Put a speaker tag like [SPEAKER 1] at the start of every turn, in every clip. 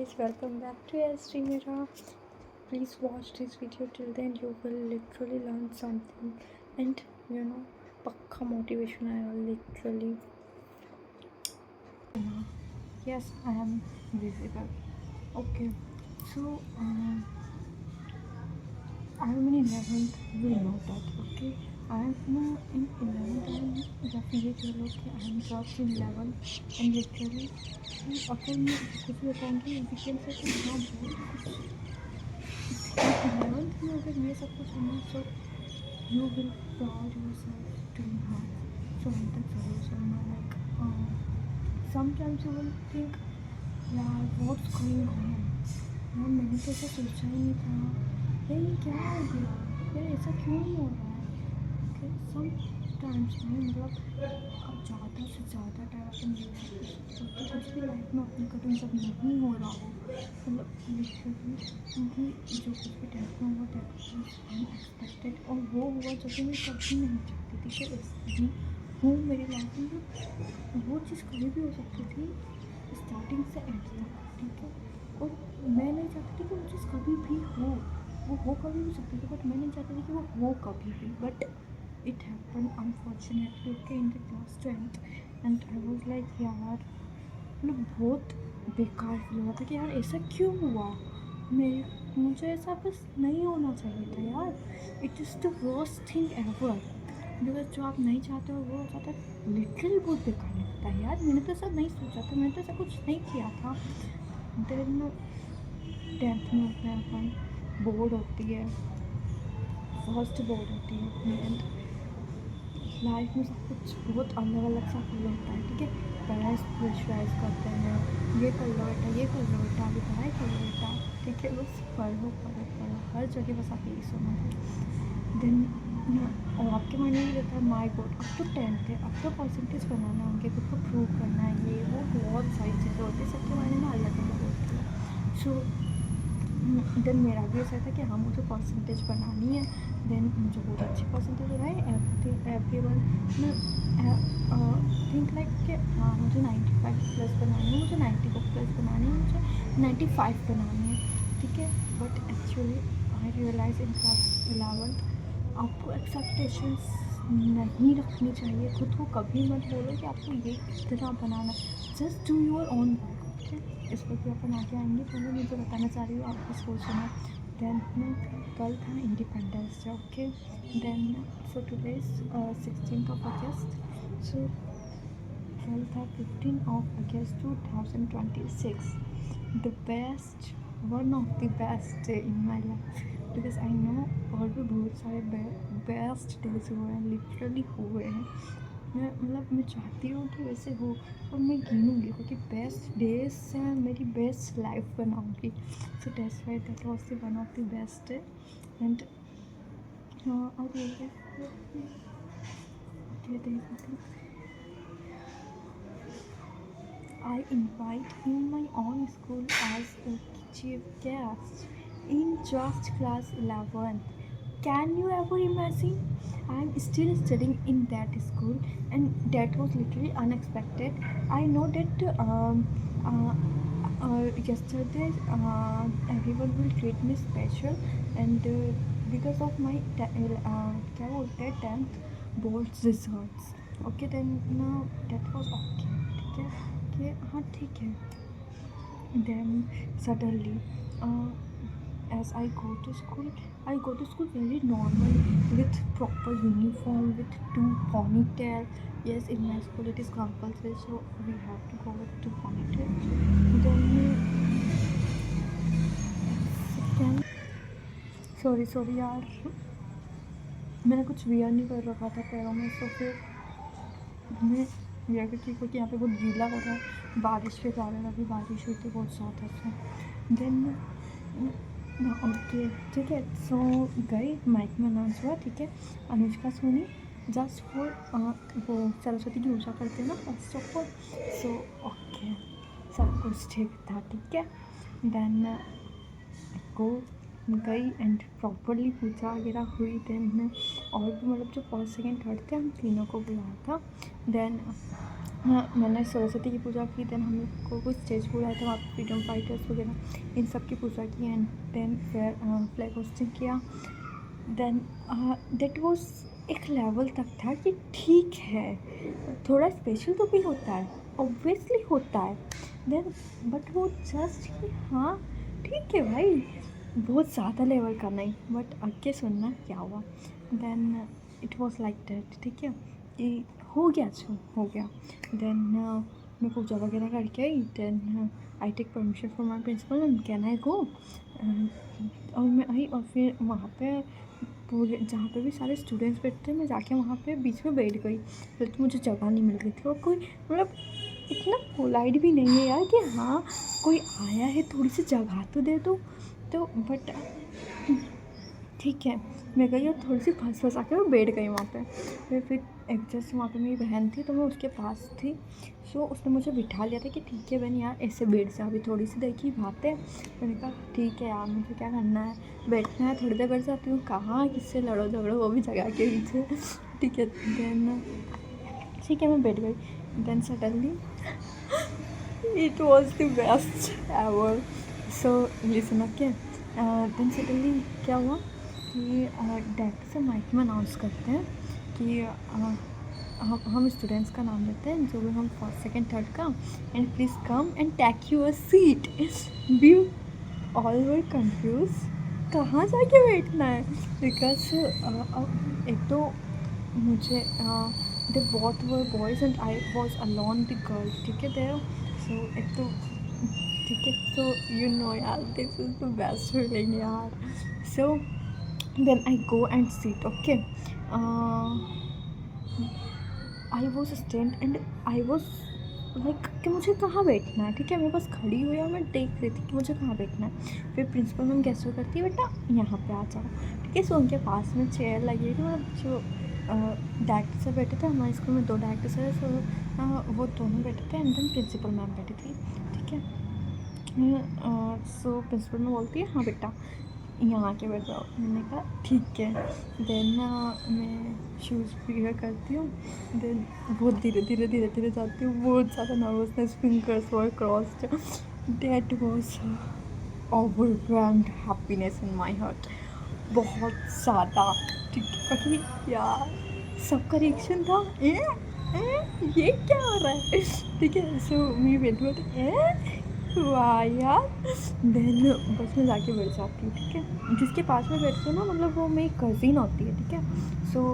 [SPEAKER 1] guys, welcome back to ST Mira. Please watch this video till then. You will literally learn something, and pakka motivation. I will literally. Yes, I am visible. Okay, so I am in 11th. We know that. Okay, I am in 11th. I am जब ये कह लो कि I am just in 11th and literally अगर मैं कुछ भी बताऊँगी weekend से तो हाँ बहुत कुछ 11th में अगर ये सब कुछ होना सो you will proud yourself to have something solution like sometimes you will think यार what's going on यार मैंने तो ऐसा सोचा ही नहीं था यार ये क्या हो गया यार ऐसा क्यों हो रहा है कि समटाइम्स में मतलब ज़्यादा से ज़्यादा टाइम अपन सोचते कुछ भी लाइफ में अपनी कदम जब नहीं हो रहा हो मतलब लिटरली क्योंकि जो कुछ भी टाइप में हुआ दैट वाज अनएक्सपेक्टेड और वो हुआ जो कि मैं कभी नहीं चाहती थी कि ऐसा भी हूँ मेरी लाइफ में वो चीज़ कभी भी हो सकती थी स्टार्टिंग से एंड तक ठीक है और मैं नहीं चाहती थी कि वो चीज़ कभी भी हो वो हो कभी भी सकती थी बट मैं नहीं चाहती थी कि वो हो कभी भी but it happen unfortunately okay in the class 10th and I was like यार मतलब बहुत बेकार फील हुआ था कि यार ऐसा क्यों हुआ मुझे ऐसा बस नहीं होना चाहिए था यार it is the worst thing ever because जो आप नहीं चाहते हो वो हो जाता है लिटरली बहुत बेकार लगता है यार मैंने तो ऐसा नहीं सोचा था मैंने तो ऐसा कुछ नहीं किया था देन 10th में होता है अपन बोर्ड होती है फर्स्ट बोर्ड होती है अपनी एंड लाइफ में सब कुछ बहुत अलग अलग सा फील होता है ठीक है पेरेंट्स प्रेशराइज करते हैं ये कर लो बेटा अभी पढ़ाई कर लो बेटा ठीक है बस पढ़ो हर जगह बस आप यही सुनो देन और आपके माइंड में रहता है माई गॉड अब तो 10th है अब तो परसेंटेज बनाना है उनके खुद को प्रूव करना है ये वो बहुत सारी चीज़ें होती है सबके माइंड में अलग अलग होती है सो देन मेरा भी ऐसा था कि हाँ मुझे परसेंटेज बनानी है देन मुझे बहुत अच्छी परसेंटेज बनाए एवरीवन थिंक लाइक कि हाँ मुझे 95 प्लस बनानी है मुझे 90 प्लस बनानी है मुझे 95 बनानी है ठीक है but actually I realise in class 11th आपको एक्सपेक्टेशंस नहीं रखनी चाहिए खुद को कभी मत बोलो कि आपको ये इतना बनाना just do your own work okay इस पर भी अपन आगे आएंगे तो मैं मुझे बताना चाह रही हूँ आपको सोचना देन कल था independence day okay then so today 16th of August सो कल था 15th of August 2026 the best one of the best day in my life because I know और भी बहुत सारे बेस्ट डेज हुए हैं लिटरली हुए हैं मैं चाहती हूँ कि वैसे हो और मैं गिनूँगी क्योंकि बेस्ट डेज से मैं मेरी बेस्ट लाइफ बनाऊँगी so that's why that was the one of the best day and I invite in my own school as a chief guest in just class 11th. Can you ever imagine? I'm still studying in that school, and that was literally unexpected. I know that yesterday everyone will treat me special, and because of my क्या बोलते हैं 10th board results. Okay, then now that was okay. ठीक है कि हाँ ठीक है then suddenly as I go to school very normal with proper uniform with 2 ponytail yes in my school it is compulsory so we have to go with 2 ponytail then sorry यार मैंने कुछ wear नहीं कर रखा था पैरों में सो फिर मैं वियर की क्योंकि यहाँ पे बहुत गीला हो रहा है बारिश के कारण अभी बारिश हुई थी बहुत ज़्यादा से देन ओके ठीक है सो गई माइक में अनाउंस हुआ ठीक है अनुष्का सोनी जस्ट फॉर वो सरस्वती की पूजा करते हैं ना first of all so okay सब कुछ ठीक था ठीक है देन को गई एंड प्रॉपरली पूजा वगैरह हुई देन और भी मतलब जो फर्स्ट सेकेंड थर्ड थे हम तीनों को बुलाया था देन हाँ, मैंने सरस्वती की पूजा की, देन हम लोग को कुछ स्टेज पूरा आया था, वहाँ पे फ्रीडम फाइटर्स वगैरह इन सब की पूजा की, एंड देन फिर फ्लैग होस्टिंग किया। देन दैट वाज एक लेवल तक था कि ठीक है, थोड़ा स्पेशल तो भी होता है, ऑब्वियसली होता है। देन बट वो जस्ट कि हाँ ठीक है भाई, बहुत ज़्यादा लेवल का नहीं, बट आगे सुनना क्या हुआ। Then it was like that, ठीक है कि हो गया जो हो गया। देन मैं पूजा वगैरह करके आई, then I take permission from my principal and can I go. और मैं आई, और फिर वहाँ पे पूरे जहाँ पे भी सारे स्टूडेंट्स बैठते हैं, मैं जाके वहाँ पे बीच में बैठ गई। फिर तो मुझे जगह नहीं मिल रही थी, और कोई मतलब इतना पोलाइट भी नहीं है यार कि हाँ कोई आया है थोड़ी सी जगह तो दे दो। तो बट ठीक है, मैं गई और थोड़ी सी फंस फंसा के मैं बैठ गई वहाँ पे। फिर एडजस्ट वहाँ पे मेरी बहन थी तो मैं उसके पास थी, सो उसने मुझे बिठा लिया था कि ठीक है बहन यार ऐसे बैठ जा, अभी थोड़ी सी देखी बात है। मैंने कहा ठीक है यार, मुझे क्या करना है, बैठना है, थोड़ी देर बैठ जाती हूँ, कहाँ किससे लड़ो झगड़ो, वो भी जगह के पीछे। ठीक है, देन ठीक है मैं बैठ गई। Then suddenly it was the best ever. So listen okay. Then suddenly क्या हुआ कि डायरेक्टर से माइक में अनाउंस करते हैं कि हम स्टूडेंट्स का नाम लेते हैं, जो भी हम फर्स्ट सेकेंड थर्ड का, and please come and take your seat. We all were confuse, कहाँ जाके बैठना है, बिकॉज एक तो मुझे they both were boys and I was alone the girls, ठीक है देयर। सो एक तो ठीक है, सो यू नो यार this is the best feeling यार। So then I go and seat okay. I was stand and I was like कि मुझे कहाँ बैठना है, ठीक है मैं बस खड़ी हुई और मैं देख रही थी कि मुझे कहाँ बैठना है। फिर प्रिंसिपल मैम गेस्टर करती है बेटा यहाँ पे आ जाओ, ठीक है। सो उनके पास में चेयर लगी थी, मतलब जो डायरेक्टर सर बैठे थे, हमारे स्कूल में 2 डायरेक्टर सर, सो वो दोनों बैठे थे, एंड देन प्रिंसिपल मैम बैठी थी, ठीक है। सो प्रिंसिपल मैम बोलती है हाँ बेटा यहाँ आके बैठ जाओ। मैंने कहा ठीक है। देन मैं शूज़ प्रियर करती हूँ, देन बहुत धीरे धीरे धीरे धीरे जाती हूँ, बहुत ज़्यादा nervousness, fingers were crossed, that was overwhelmed happiness in my heart, बहुत ज़्यादा, ठीक है। क्योंकि यार सबका रिएक्शन था ये क्या हो रहा है, ठीक है। सो मेरी बेटी बोलती वाह यार। देन बस में जाके बैठ जाती हूँ, ठीक है। जिसके पास में बैठती हूँ ना, मतलब वो मेरी कज़िन होती है, ठीक है। So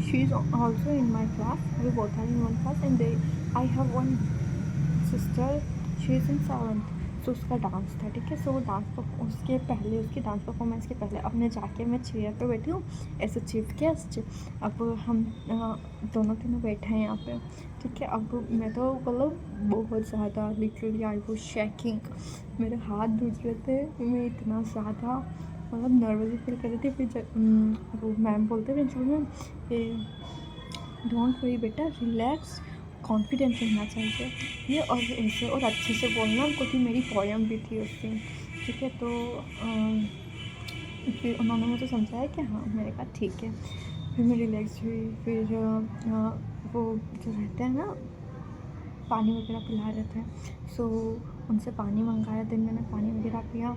[SPEAKER 1] she is also in my class, we both are in one class, and they I have one sister, she is in 7th। सो उसका डांस था, ठीक है। सो वो उसके पहले, उसकी डांस परफॉर्मेंस के पहले अब मैं जाके मैं चेयर पे बैठी हूँ एज अ चीफ गेस्ट। अब हम दोनों तीनों बैठे हैं यहाँ पे, ठीक है। अब मैं तो मतलब बहुत ज़्यादा लिटरली आई वाज शेकिंग, मेरे हाथ धुल रहे थे, मैं इतना ज़्यादा मतलब नर्वस फील कर रही थी। फिर वो मैम बोलते प्रिंसिपल मैम डोंट वरी बेटा, रिलैक्स, कॉन्फिडेंस रहना चाहिए ये, और ऐसे और अच्छे से बोलना, क्योंकि मेरी पोएम भी थी उस दिन, ठीक है। तो फिर उन्होंने मुझे समझाया कि हाँ, मैंने कहा ठीक है। फिर मैं रिलैक्स हुई। फिर वो जो रहते हैं ना पानी वगैरह पिला रहे थे, सो उनसे पानी मंगाया, दिन मैंने पानी वगैरह पिया।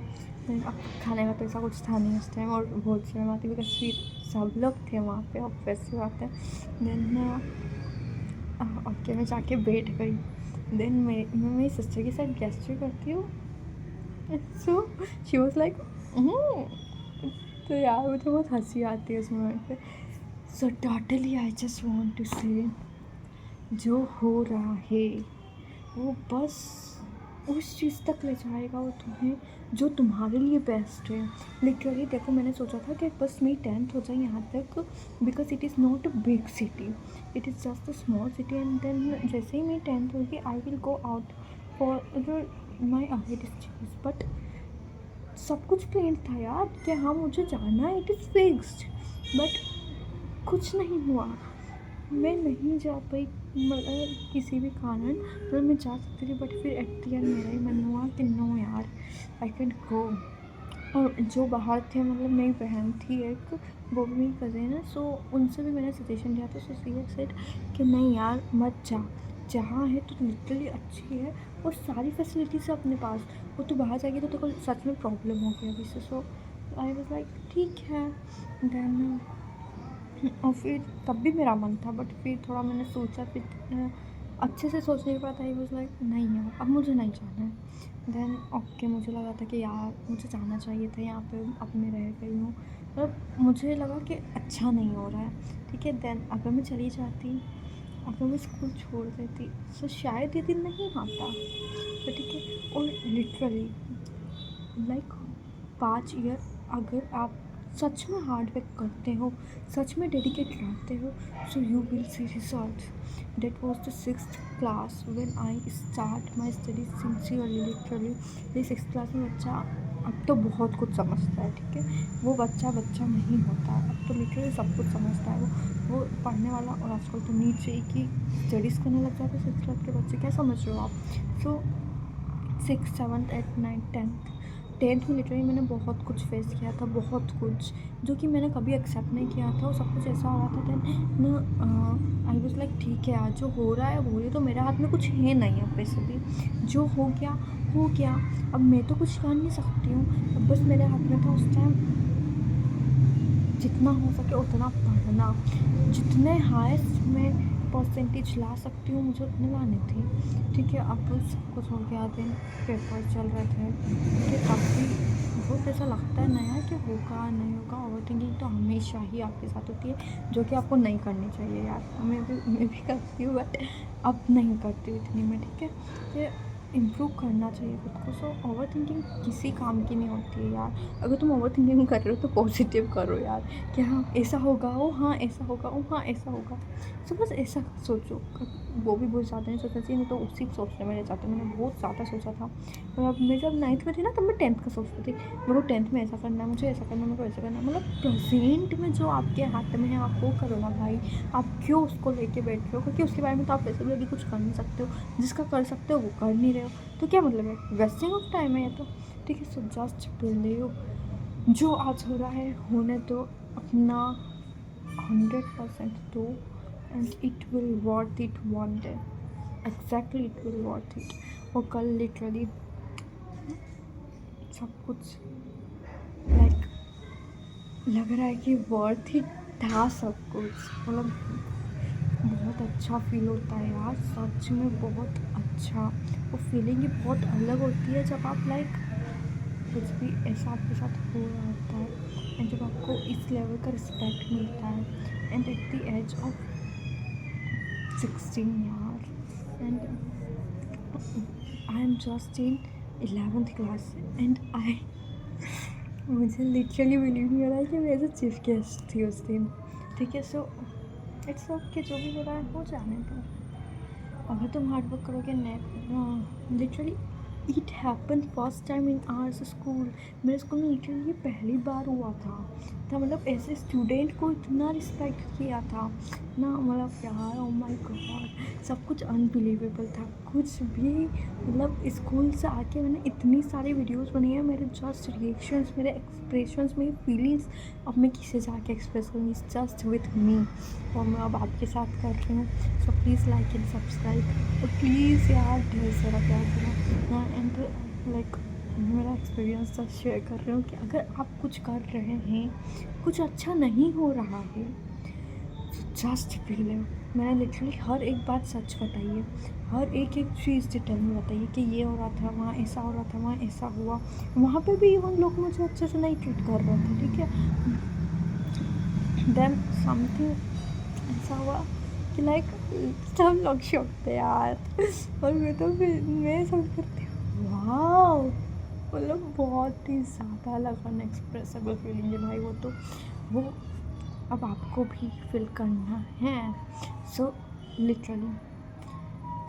[SPEAKER 1] फिर अब खाने का तो ऐसा कुछ था नहीं उस टाइम, और बहुत शर्म आती बिकॉज फिर सब लोग थे वहाँ पे, अब वैसी बात है। देन ओके मैं जाके बैठ गई। देन मैं मेरी सिस्टर के साथ गेस्चर करती हूँ, सो शी वॉज लाइक तो यार मुझे बहुत हंसी आती है उस मोमेंट पे। So totally I just want to say, जो हो रहा है वो बस उस चीज़ तक ले जाएगा वो तुम्हें जो तुम्हारे लिए बेस्ट है। लिटरली देखो, मैंने सोचा था कि बस मेरी 10th हो जाए यहाँ तक, because it is not a big city, it is just a small city, and then जैसे ही मेरी 10th होगी I will go out for my other studies. But सब कुछ प्लान था यार कि हाँ मुझे जाना है, इट इज़ फिक्स्ड, बट कुछ नहीं हुआ, मैं नहीं जा पाई, मतलब किसी भी कारण, मतलब मैं जा सकती थी, बट फिर एट द एंड मेरा ही मन हुआ कि नो यार आई कैन गो। और जो बाहर थे, मतलब मेरी बहन थी एक, वो भी मेरी कज़िन है, सो उनसे भी मैंने सजेशन लिया था, सो सी हैड सेड कि नहीं यार मत जा, जहाँ है तो लिटरली अच्छी है और सारी फैसिलिटीज़ है अपने पास, वो तो बाहर जाएगी तो तेरे को सच में प्रॉब्लम हो गया अभी से। सो आई वाज लाइक ठीक है। देन और फिर तब भी मेरा मन था, बट फिर थोड़ा मैंने सोचा, फिर अच्छे से सोचने के बाद आई वाज लाइक नहीं यार अब मुझे नहीं जाना है। देन ओके, मुझे लगा था कि यार मुझे जाना चाहिए था, यहाँ पे अब मैं रह गई हूँ, मतलब मुझे लगा कि अच्छा नहीं हो रहा है। ठीक है, देन अगर मैं चली जाती, अगर मैं स्कूल छोड़ देती तो शायद ये दिन नहीं आता। तो ठीक है, और लिटरली लाइक 5 ईयर अगर आप सच में हार्ड वर्क करते हो, सच में डेडिकेट रहते हो, so you will see result. That was the 6th class when I start my study sincerely. Literally ये 6th क्लास में बच्चा अब तो बहुत कुछ समझता है। ठीक है, वो बच्चा बच्चा नहीं होता है, अब तो लिटरली सब कुछ समझता है वो पढ़ने वाला। और आजकल तो नीट जेई की स्टडीज़ करने लग जाते हैं 6th क्लास के बच्चे, क्या समझ रहे हो आप। सो 6, 7, 8, 9, 10th, 10th में लिटरली मैंने बहुत कुछ फेस किया था, बहुत कुछ जो कि मैंने कभी एक्सेप्ट नहीं किया था, और सब कुछ ऐसा हो रहा था। देन ना आई वाज लाइक ठीक है यार, जो हो रहा है वो, ये तो मेरे हाथ में कुछ है नहीं अब वैसे भी, जो हो गया हो गया, अब मैं तो कुछ कर नहीं सकती हूँ। अब बस मेरे हाथ में था उस टाइम जितना हो सके उतना पढ़ना, जितने हाईएस्ट में परसेंटेज ला सकती हूँ मुझे उतने लाने थे। ठीक है, अब सब कुछ हो गया, दिन पेपर चल रहे थे। ठीक है, तब भी बहुत ऐसा लगता है ना यार कि होगा नहीं होगा। ओवर थिंकिंग तो हमेशा ही आपके साथ होती है, जो कि आपको नहीं करनी चाहिए यार। मैं भी करती हूँ, बट अब नहीं करती हूँ इतनी मैं। ठीक है, ये इम्प्रूव करना चाहिए खुद को। सो ओवर थिंकिंग किसी काम की नहीं होती है यार। अगर तुम ओवर थिंकिंग कर रहे हो तो पॉजिटिव करो यार, कि हाँ ऐसा होगा, ओ हाँ ऐसा होगा, ओ हाँ ऐसा होगा। सो बस ऐसा सोचो, वो भी बहुत ज़्यादा नहीं सोचना चाहिए, नहीं तो उसी सोचने में रह जाते। मैंने बहुत ज़्यादा सोचा था, और अब मैं जब 9th में थी ना, तब मैं 10th का सोचती थी, मेरे को 10th में ऐसा करना है, मुझे ऐसा करना है, मेरे को ऐसा करना है। मतलब प्रेजेंट में जो आपके हाथ में है आप वो करो ना भाई, आप क्यों उसको लेके बैठ रहे हो, क्योंकि उसके बारे में तो आप वैसे भी अभी कुछ कर नहीं सकते हो, जिसका कर सकते हो वो कर नहीं रहे हो, तो क्या मतलब है, वेस्टिंग ऑफ टाइम है ये तो। ठीक है, सो जस्ट बिलीव, जो आज हो रहा है होने दो, अपना 100% दो, and it will worth it one day. Exactly it will worth it. और कल लिटरली सब कुछ लाइक लग रहा है कि वर्थ इट था सब कुछ। मतलब बहुत अच्छा फील होता है यार, सच में बहुत अच्छा। वो फीलिंग ही बहुत अलग होती है जब आप लाइक कुछ भी ऐसा आपके साथ हो रहा होता है, एंड जब आपको इस लेवल का रिस्पेक्ट मिलता है, and at the age of 16 यार, and I am just in 11th class, and I मुझे लिटरली बिलीव नहीं हो रहा है कि मैं एज अ चीफ गेस्ट थी उस दिन। ठीक है, सो इट्स ओके, जो भी हो रहा है हो जाने दो। अगर तुम हार्ड वर्क करोगे literally it happen first time in hours school. मेरे स्कूल में लिटरली ये पहली बार हुआ था मतलब ऐसे स्टूडेंट को इतना रिस्पेक्ट किया था ना, मतलब यार ओ माय गॉड, सब कुछ अनबिलीवेबल था। कुछ भी मतलब स्कूल से आके मैंने इतनी सारी वीडियोस बनाई है, मेरे जस्ट रिएक्शंस, मेरे एक्सप्रेशंस, मेरी फीलिंग्स अब मैं किसे जाके एक्सप्रेस करूँगी, जस्ट विथ मी, और मैं अब आपके साथ कर रही हूँ। So please like and subscribe, और प्लीज़ यार ढेर सारा प्यार देना ना। एंड लाइक मेरा एक्सपीरियंस जस्ट शेयर कर रही हूँ कि अगर आप कुछ कर रहे हैं, कुछ अच्छा नहीं हो रहा है, जस्ट बिलीव। मैंने लिटरली हर एक बात सच बताई है, हर एक एक चीज़ डिटेल में बताइए कि ये हो रहा था, वहाँ ऐसा हो रहा था, वहाँ ऐसा हुआ, वहाँ पे भी इवन लोग मुझे अच्छे से नहीं ट्रीट कर रहे थे। ठीक है, देन समथिंग ऐसा हुआ कि लाइक सब लोग शौक थे यार, और मैं तो फिर मैं समझ करती हूँ वाह, मतलब बहुत ही ज़्यादा अलग अनएक्सप्रेसिबल फीलिंग है भाई वो तो। वो अब आपको भी फील करना है। सो लिटरली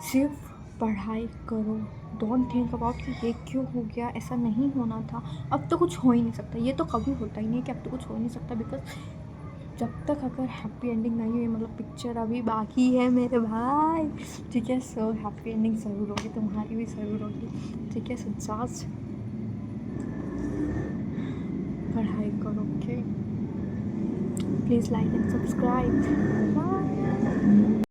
[SPEAKER 1] सिर्फ पढ़ाई करो, डोंट थिंक अबाउट कि ये क्यों हो गया, ऐसा नहीं होना था, अब तो कुछ हो ही नहीं सकता। ये तो कभी होता ही नहीं कि अब तो कुछ हो ही नहीं सकता, बिकॉज जब तक अगर हैप्पी एंडिंग नहीं हुई, मतलब पिक्चर अभी बाकी है मेरे भाई। ठीक है, सो हैप्पी एंडिंग ज़रूर होगी, तुम्हारी भी ज़रूर होगी। ठीक है, सो जस्ट पढ़ाई करो। Okay, please like and subscribe, bye.